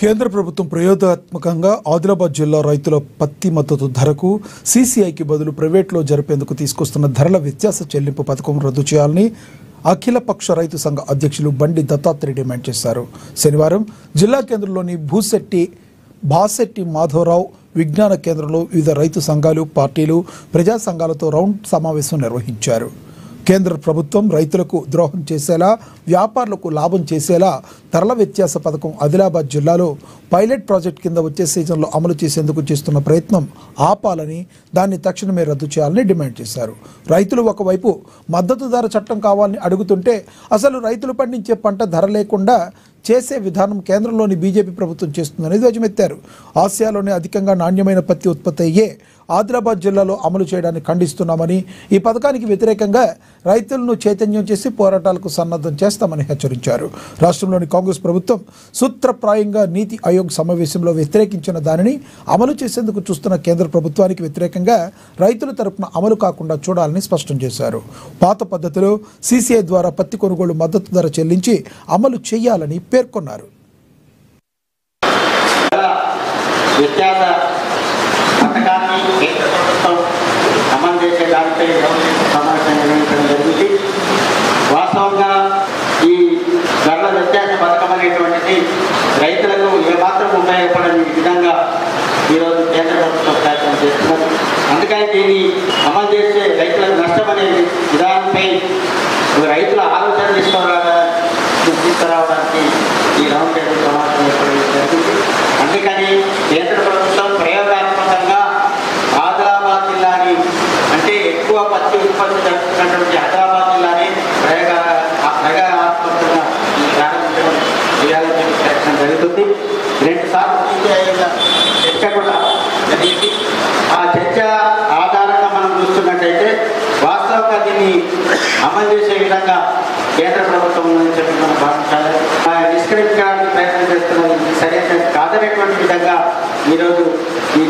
కేంద్ర ప్రభుత్వం ప్రయోగాత్మకంగా ఆదిలాబాద్ జిల్లా రైతుల పత్తి మద్దతు ధరకు సీసీఐకి బదులు ప్రైవేట్లో జరిపేందుకు తీసుకొస్తున్న ధరల వ్యత్యాస చెల్లింపు పథకం రద్దు చేయాలని అఖిలపక్ష రైతు సంఘ అధ్యక్షులు బండి దత్తాత్రేయ డిమాండ్ చేశారు. శనివారం జిల్లా కేంద్రంలోని బాసెట్టి మాధవరావు విజ్ఞాన కేంద్రంలో వివిధ రైతు సంఘాలు, పార్టీలు, ప్రజా సంఘాలతో రౌండ్ సమావేశం నిర్వహించారు. కేంద్ర ప్రభుత్వం రైతులకు ద్రోహం చేసేలా, వ్యాపారులకు లాభం చేసేలా ధరల వ్యత్యాస పథకం ఆదిలాబాద్ జిల్లాలో పైలట్ ప్రాజెక్ట్ కింద వచ్చే సీజన్లో అమలు చేసేందుకు చేస్తున్న ప్రయత్నం ఆపాలని, దాన్ని తక్షణమే రద్దు చేయాలని డిమాండ్ చేశారు. రైతులు ఒకవైపు మద్దతు ధర చట్టం కావాలని అడుగుతుంటే అసలు రైతులు పండించే పంట ధర లేకుండా చేసే విధానం కేంద్రంలోని బీజేపీ ప్రభుత్వం చేస్తుందని ధ్వజమెత్తారు. ఆసియాలోనే అధికంగా నాణ్యమైన పత్తి ఉత్పత్తి అయ్యే ఆదిలాబాద్ జిల్లాలో అమలు చేయడాన్ని ఖండిస్తున్నామని, ఈ పథకానికి వ్యతిరేకంగా రైతులను చైతన్యం చేసి పోరాటాలకు సన్నద్ధం చేస్తామని హెచ్చరించారు. రాష్ట్రంలోని కాంగ్రెస్ ప్రభుత్వం సూత్రప్రాయంగా నీతి ఆయోగ్ సమావేశంలో వ్యతిరేకించిన దానిని అమలు చేసేందుకు చూస్తున్న కేంద్ర ప్రభుత్వానికి వ్యతిరేకంగా రైతుల తరపున అమలు కాకుండా చూడాలని స్పష్టం చేశారు. పాత పద్ధతిలో సీసీఐ ద్వారా పత్తి కొనుగోలు మద్దతు ధర చెల్లించి అమలు చేయాలని పేర్కొన్నారు. వాస్తవంగా ఈ ధరల వ్యత్యాస పథకం అనేటువంటిది రైతులకు ఏమాత్రం ఉపయోగపడని విధంగా ఈరోజు కేంద్ర ప్రభుత్వం ప్రయత్నం చేస్తున్నారు. అందుకని దీన్ని అమలు చేసే రైతులకు నష్టం అనే విధానంపై రైతుల ఆలోచన తీసుకురావడానికి ఈ రౌండ్ టేబుల్ సమావేశం ఏర్పడడం జరిగింది. అందుకని కేంద్ర ప్రభుత్వం ప్రయోగాత్మకంగా ఆదిలాబాద్ జిల్లాని, అంటే ఎక్కువ పత్తి ఉత్పత్తి జరుగుతున్నటువంటి ఆదిలాబాద్ జిల్లాని ప్రయోగాత్మకంగా ప్రారంభించడం చేయాలని ప్రయత్నం జరుగుతుంది. 2 సార్లు చర్చ కూడా జరిగింది. ఆ చర్చ ఆధారంగా మనం చూస్తున్నట్టయితే వాస్తవంగా దీన్ని అమలు చేసే విధంగా కేంద్ర ప్రభుత్వం ఉందని చెప్పి మనం భావించాలి. నిష్క్రమించడానికి ప్రయత్నం చేస్తున్నది సరైన కాదనేటువంటి విధంగా ఈరోజు ఈ